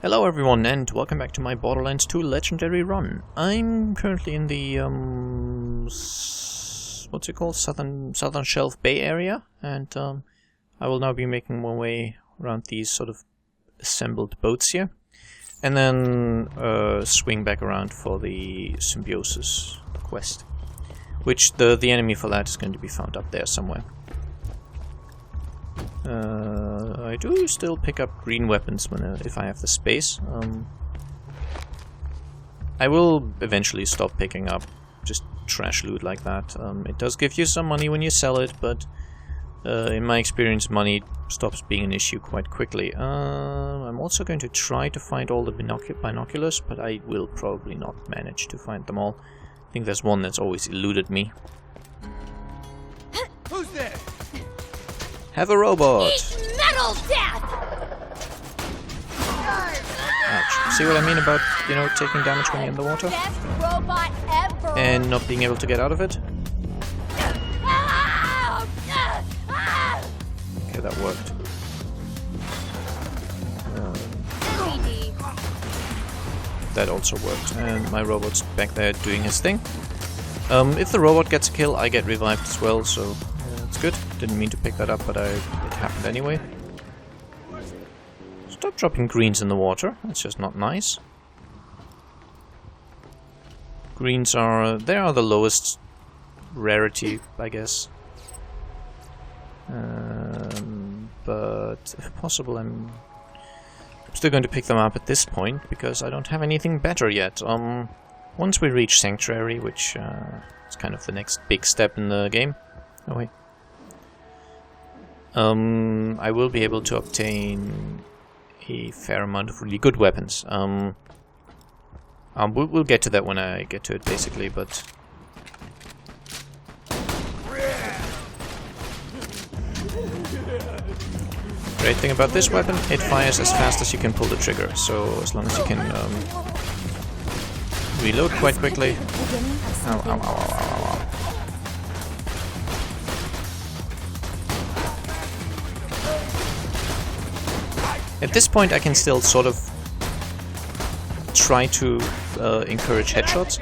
Hello everyone and welcome back to my Borderlands 2 Legendary run. I'm currently in the what's it called? Southern Shelf Bay area, and I will now be making my way around these sort of assembled boats here, and then swing back around for the Symbiosis quest, which the enemy for that is going to be found up there somewhere. I do still pick up green weapons if I have the space. I will eventually stop picking up just trash loot like that. It does give you some money when you sell it, but in my experience money stops being an issue quite quickly. I'm also going to try to find all the binoculars, but I will probably not manage to find them all. I think there's one that's always eluded me. Who's there? Have a robot! Eat metal death! Ouch. See what I mean about, you know, taking damage when you're in the water? Best robot ever! And not being able to get out of it? Okay, that worked. That also worked. And my robot's back there doing his thing. If the robot gets a kill, I get revived as well, so it's good. Didn't mean to pick that up, but it happened anyway. Stop dropping greens in the water. That's just not nice. Greens are... they are the lowest rarity, I guess. But if possible, I'm still going to pick them up at this point, because I don't have anything better yet. Once we reach Sanctuary, which is kind of the next big step in the game. Oh wait. I will be able to obtain a fair amount of really good weapons. We'll get to that when I get to it, basically, but... Great thing about this weapon, it fires as fast as you can pull the trigger, so as long as you can reload quite quickly... Ow, ow, ow, ow, ow, ow. At this point I can still sort of try to encourage headshots,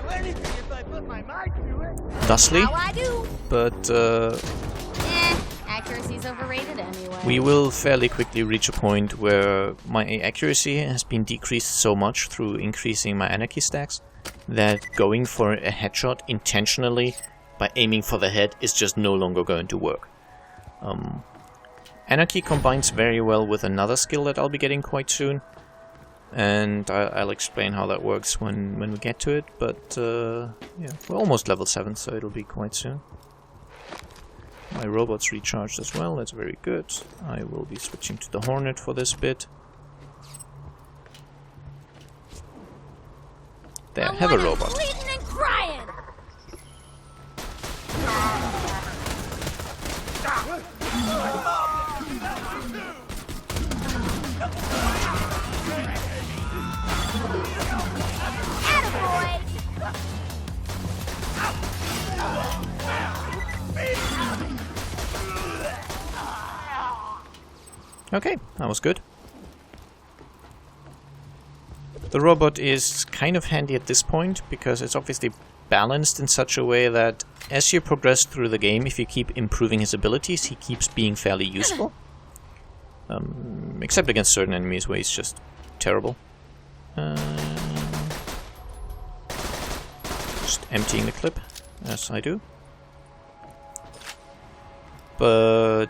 thusly, but accuracy's overrated anyway. We will fairly quickly reach a point where my accuracy has been decreased so much through increasing my anarchy stacks that going for a headshot intentionally by aiming for the head is just no longer going to work. Anarchy combines very well with another skill that I'll be getting quite soon, and I'll explain how that works when we get to it, but yeah, we're almost level 7, so it'll be quite soon. My robot's recharged as well, that's very good. I will be switching to the Hornet for this bit. There, have a robot. Bleeding and crying. Okay, that was good. The robot is kind of handy at this point, because it's obviously balanced in such a way that as you progress through the game, if you keep improving his abilities, he keeps being fairly useful. Except against certain enemies where he's just terrible. Just emptying the clip, as I do. But...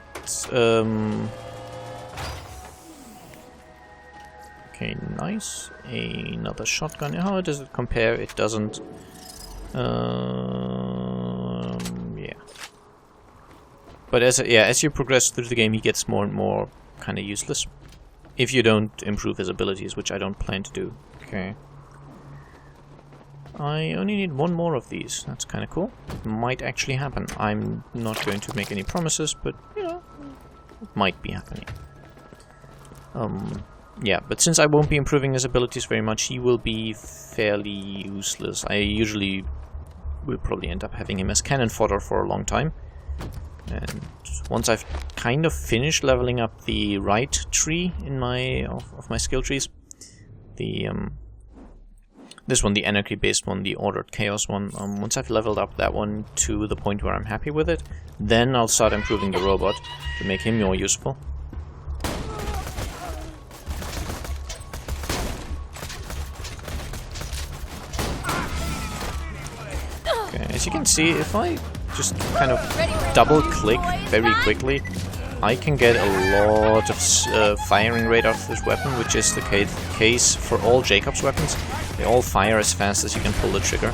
okay, nice. Another shotgun. How does it compare? It doesn't. Yeah. But as you progress through the game, he gets more and more kind of useless. If you don't improve his abilities, which I don't plan to do. Okay. I only need one more of these. That's kind of cool. It might actually happen. I'm not going to make any promises, but, you know, it might be happening. Yeah, but since I won't be improving his abilities very much, he will be fairly useless. I usually will probably end up having him as cannon fodder for a long time. And once I've kind of finished leveling up the right tree in my of my skill trees, the this one, the anarchy-based one, the ordered chaos one. Once I've leveled up that one to the point where I'm happy with it, then I'll start improving the robot to make him more useful. Okay, as you can see, if I just kind of double-click very quickly, I can get a lot of firing rate off this weapon, which is the case for all Jacob's weapons. They all fire as fast as you can pull the trigger.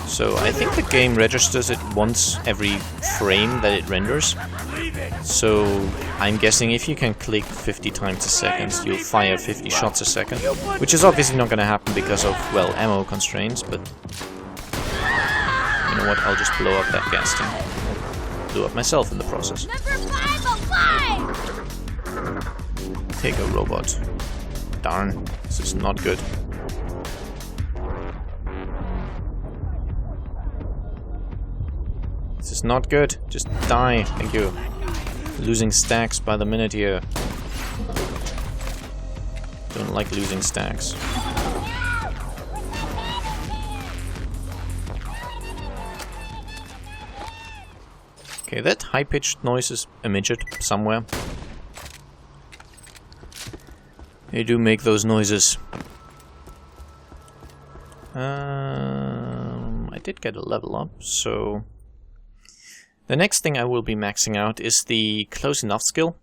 So I think the game registers it once every frame that it renders. So I'm guessing if you can click 50 times a second, you'll fire 50 shots a second. Which is obviously not going to happen because of, well, ammo constraints, but... you know what, I'll just blow up that gas tank. Blew up myself in the process. Take a robot. Darn, this is not good. This is not good. Just die. Thank you. Losing stacks by the minute here. Don't like losing stacks. Okay, that high-pitched noise is a midget somewhere. They do make those noises. I did get a level up, so... the next thing I will be maxing out is the Close Enough skill,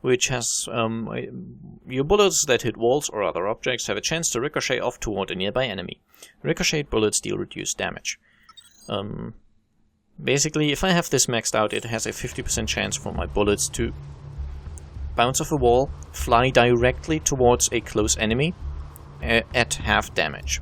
which has... your bullets that hit walls or other objects have a chance to ricochet off toward a nearby enemy. Ricocheted bullets deal reduced damage. Basically, if I have this maxed out, it has a 50% chance for my bullets to bounce off a wall, fly directly towards a close enemy at half damage.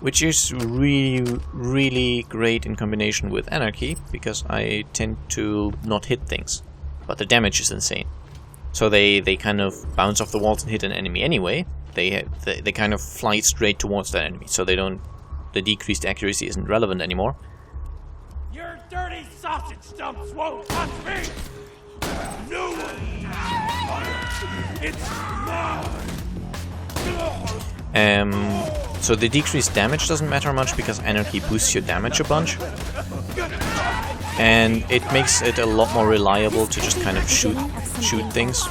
Which is really great in combination with Anarchy, because I tend to not hit things, but the damage is insane. So they kind of bounce off the walls and hit an enemy anyway. They kind of fly straight towards that enemy, so they don't. The decreased accuracy isn't relevant anymore. Your dirty sausage stumps won't touch me! No one! It's mine! So the decreased damage doesn't matter much because Anarchy boosts your damage a bunch. And it makes it a lot more reliable to just kind of shoot things.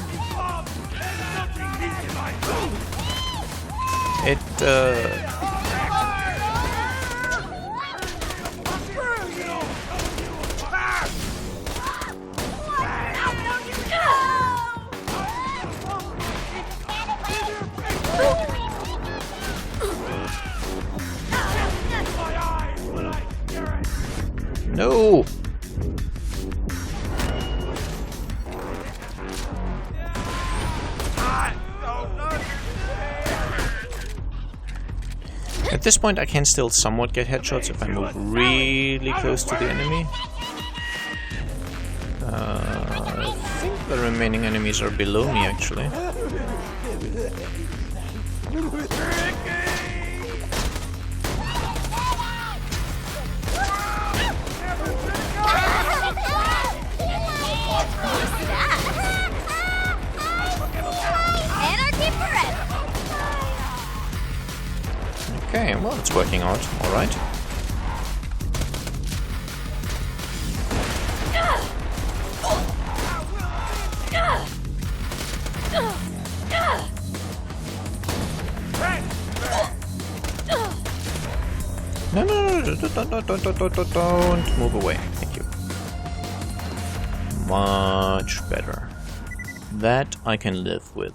No! At this point I can still somewhat get headshots if I move really close to the enemy. I think the remaining enemies are below me actually. Okay, well, it's working out all right. No, don't move away. Thank you. Much better. That I can live with.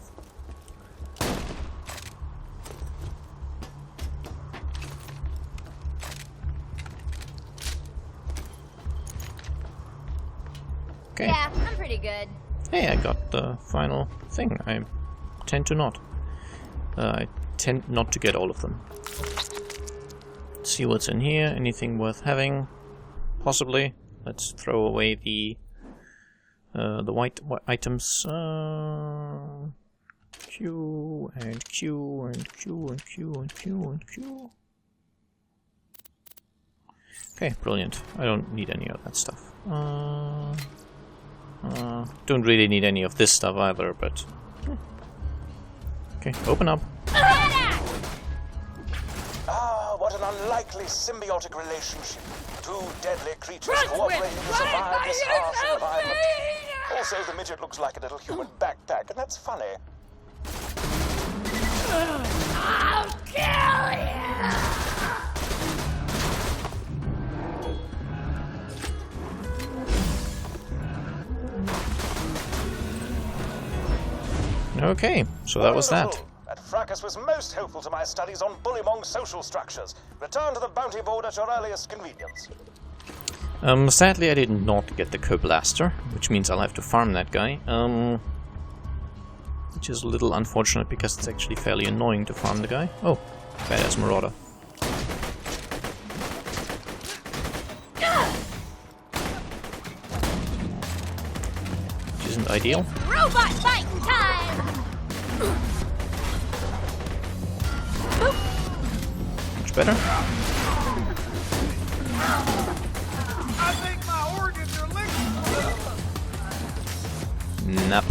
Okay. Yeah, I'm pretty good. Hey, I got the final thing. I tend to not. I tend not to get all of them. Let's see what's in here. Anything worth having? Possibly. Let's throw away the white items. Q and Q and Q and Q and Q and Q. Okay, brilliant. I don't need any of that stuff. Don't really need any of this stuff either, but... Okay, open up. Ah, what an unlikely symbiotic relationship. Two deadly creatures cooperating to survive this harsh environment. Also, the midget looks like a little human backpack, and that's funny. I'll kill you! Okay, so that was that. Wonderful. That fracas was most helpful to my studies on Bullymong social structures. Return to the bounty board at your earliest convenience. Sadly I did not get the Co-Blaster, which means I'll have to farm that guy. Which is a little unfortunate because it's actually fairly annoying to farm the guy. Oh, badass Marauder. Which isn't ideal. Robot fighting time! Much better. I think my organs are licked. Nope.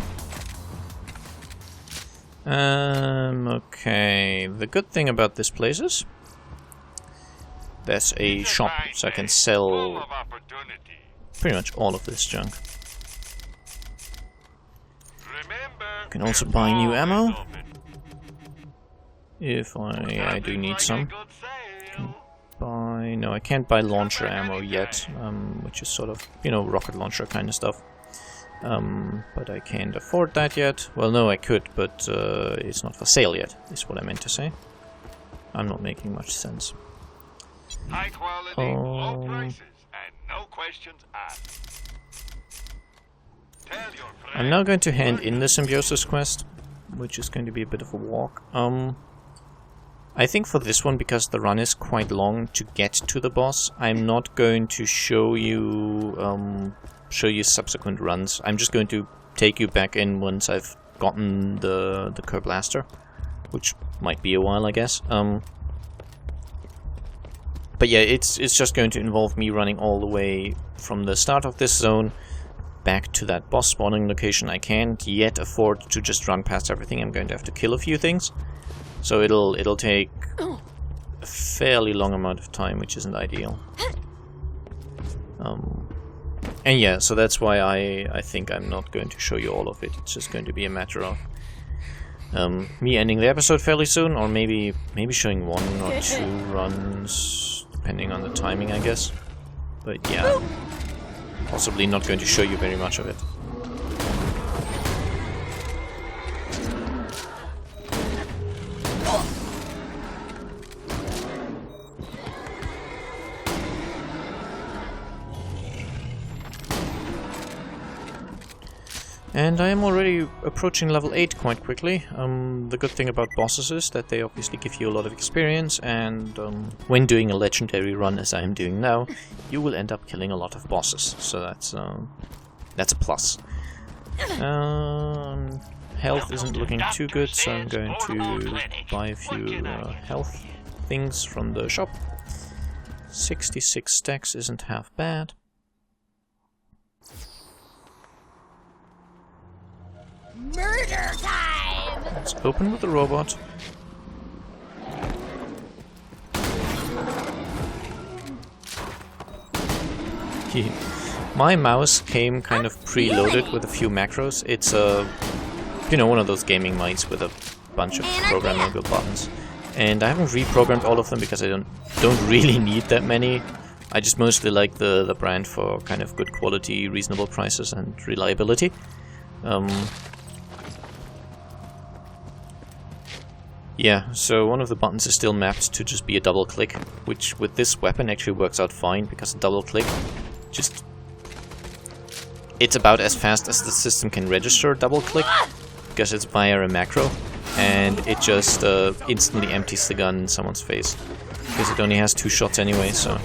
Okay. The good thing about this place is there's a shop, so I can sell pretty much all of this junk. I can also buy new ammo if I do need some. No, I can't buy launcher ammo yet, which is sort of, you know, rocket launcher kind of stuff. But I can't afford that yet. Well, no, I could, but it's not for sale yet, is what I meant to say. I'm not making much sense. High quality, low prices, and no questions asked. Tell your friends. I'm now going to hand in the Symbiosis quest, which is going to be a bit of a walk. I think for this one, because the run is quite long to get to the boss, I'm not going to show you subsequent runs. I'm just going to take you back in once I've gotten the Co-Blaster, which might be a while, I guess. But yeah, it's just going to involve me running all the way from the start of this zone back to that boss spawning location. I can't yet afford to just run past everything. I'm going to have to kill a few things. So it'll take a fairly long amount of time, which isn't ideal. And yeah, so that's why I think I'm not going to show you all of it. It's just going to be a matter of me ending the episode fairly soon, or maybe showing one or two runs, depending on the timing, I guess. But yeah, possibly not going to show you very much of it. And I am already approaching level 8 quite quickly. The good thing about bosses is that they obviously give you a lot of experience, and when doing a legendary run as I am doing now, you will end up killing a lot of bosses. So that's a plus. Health isn't looking too good, so I'm going to buy a few health things from the shop. 66 stacks isn't half bad. Murder time! Let's open with the robot. My mouse came kind of preloaded with a few macros. It's you know, one of those gaming mice with a bunch of programmable buttons. And I haven't reprogrammed all of them because I don't really need that many. I just mostly like the brand for kind of good quality, reasonable prices and reliability. Yeah, so one of the buttons is still mapped to just be a double click, which with this weapon actually works out fine, because a double click just... it's about as fast as the system can register a double click, because it's via a macro, and it just instantly empties the gun in someone's face, because it only has 2 shots anyway, so...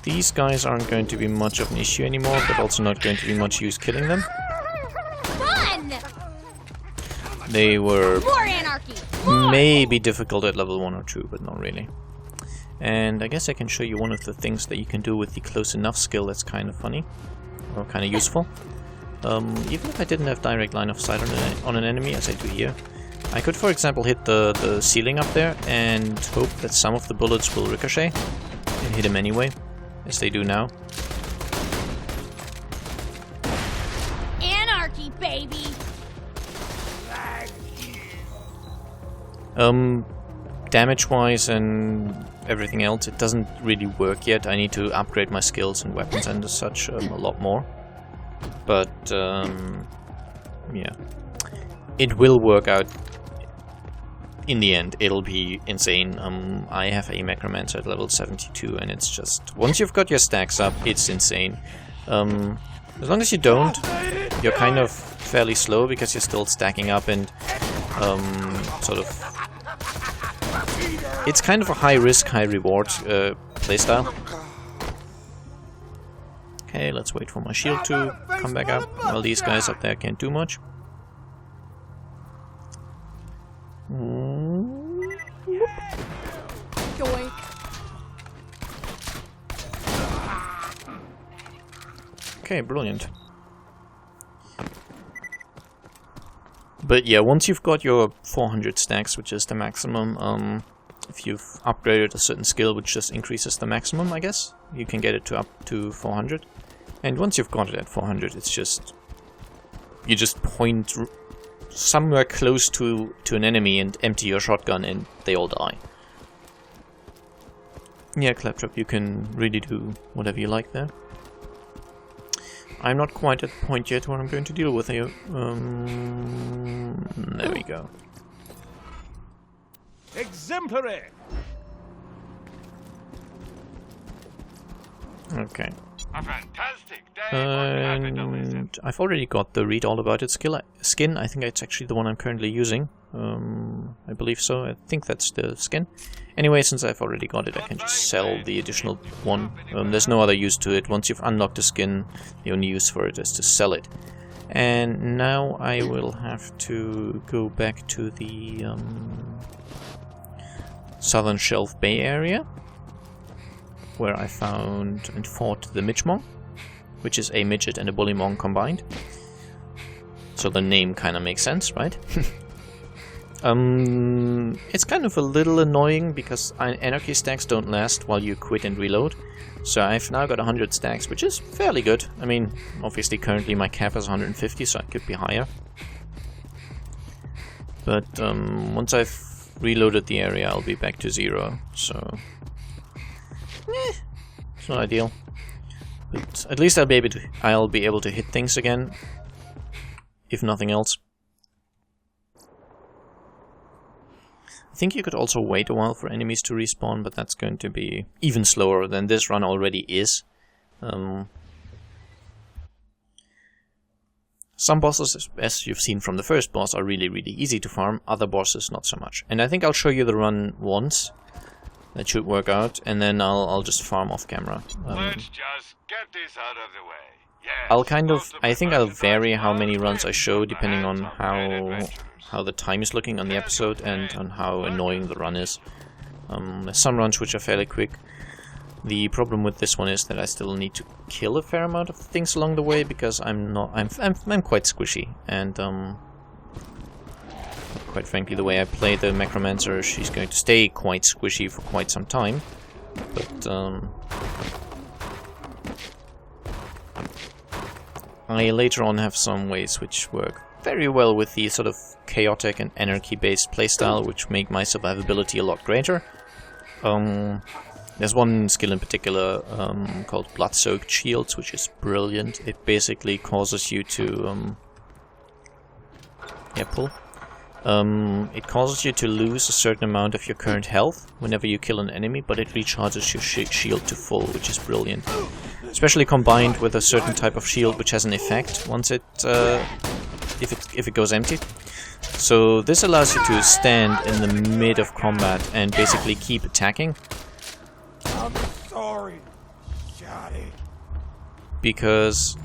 These guys aren't going to be much of an issue anymore, but also not going to be much use killing them. Fun! They were More anarchy! maybe difficult at level 1 or 2, but not really. And I guess I can show you one of the things that you can do with the close enough skill that's kind of funny, or kind of useful. Even if I didn't have direct line of sight on an enemy, as I do here, I could, for example, hit the ceiling up there and hope that some of the bullets will ricochet and hit him anyway, as they do now. Anarchy, baby! Damage-wise and everything else, it doesn't really work yet. I need to upgrade my skills and weapons and such a lot more. But, yeah. It will work out in the end. It'll be insane. I have a Necromancer at level 72, and it's just... once you've got your stacks up, it's insane. As long as you don't, you're kind of fairly slow, because you're still stacking up and, sort of... it's kind of a high risk, high reward playstyle. Okay, let's wait for my shield to come back up. Well, these guys up there can't do much. Yoink. Okay, brilliant. But yeah, once you've got your 400 stacks, which is the maximum, if you've upgraded a certain skill which just increases the maximum, I guess, you can get it to up to 400. And once you've got it at 400, it's just... you just point somewhere close to an enemy and empty your shotgun and they all die. Yeah, Claptrap, you can really do whatever you like there. I'm not quite at the point yet where I'm going to deal with you. There we go. Exemplary! Okay. A fantastic day for capitalism. And I've already got the Read All About It skin. I think it's actually the one I'm currently using. I believe so. I think that's the skin. Anyway, since I've already got it, I can just sell the additional one. There's no other use to it. Once you've unlocked the skin, the only use for it is to sell it. And now I will have to go back to the Southern Shelf Bay area, where I found and fought the Midgemong, which is a midget and a bullymong combined. So the name kind of makes sense, right? It's kind of a little annoying because anarchy stacks don't last while you quit and reload. So I've now got 100 stacks, which is fairly good. I mean, obviously currently my cap is 150, so it could be higher. But once I've reloaded the area, I'll be back to 0, so... it's not ideal. But at least I'll be able to hit things again, if nothing else. I think you could also wait a while for enemies to respawn, but that's going to be even slower than this run already is. Some bosses, as you've seen from the first boss, are really, really easy to farm. Other bosses, not so much. And I think I'll show you the run once. That should work out, and then I'll just farm off camera. Let's just get this out of the way. Yes, I'll kind of... I think I'll vary how many runs I show depending on how the time is looking on the episode and on how annoying the run is. There's some runs which are fairly quick. The problem with this one is that I still need to kill a fair amount of things along the way because I'm quite squishy, and quite frankly, the way I play the Necromancer, she's going to stay quite squishy for quite some time. But I later on have some ways which work very well with the sort of chaotic and anarchy-based playstyle, which make my survivability a lot greater. There's one skill in particular called Blood-Soaked Shields, which is brilliant. It basically causes you to... it causes you to lose a certain amount of your current health whenever you kill an enemy, but it recharges your shield to full, which is brilliant. Especially combined with a certain type of shield which has an effect once it if it goes empty. So this allows you to stand in the mid of combat and basically keep attacking. I'm sorry, Johnny. Because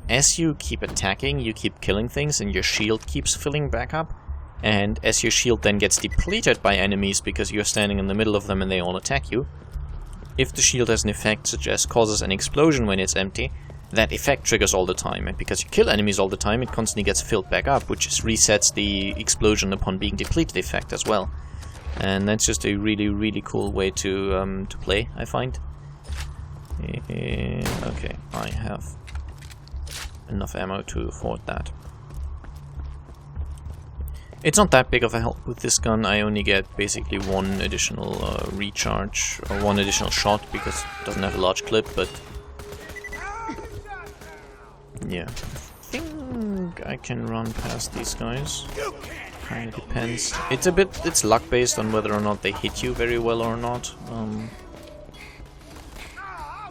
as you keep attacking, you keep killing things and your shield keeps filling back up. And as your shield then gets depleted by enemies because you're standing in the middle of them and they all attack you, if the shield has an effect such as causes an explosion when it's empty, that effect triggers all the time, and because you kill enemies all the time, it constantly gets filled back up, which just resets the explosion upon being depleted effect as well. And that's just a really, really cool way to play, I find. Okay, I have enough ammo to afford that. It's not that big of a help with this gun. I only get basically one additional recharge, or one additional shot, because it doesn't have a large clip, but yeah. I think I can run past these guys. Kinda depends. It's luck based on whether or not they hit you very well or not.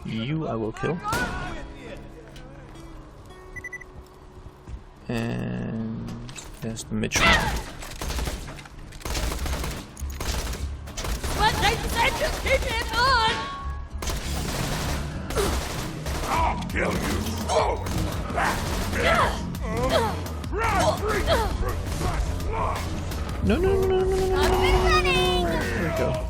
You I will kill. And there's the Mitchell. What? I said just keep it on! I'll kill you forward, back, run, free, No, no, no, no, no, no, no. I've been running! There we go.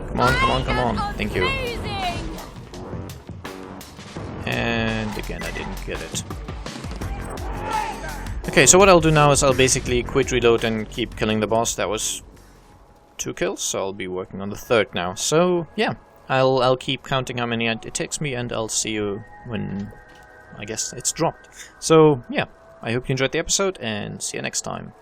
Come on, come on, come on. Thank you. Amazing! And again, I didn't get it. Okay, so what I'll do now is I'll basically quit, reload, and keep killing the boss. That was 2 kills, so I'll be working on the 3rd now. So yeah, I'll keep counting how many it takes me, and I'll see you when I guess it's dropped. So yeah, I hope you enjoyed the episode, and see you next time.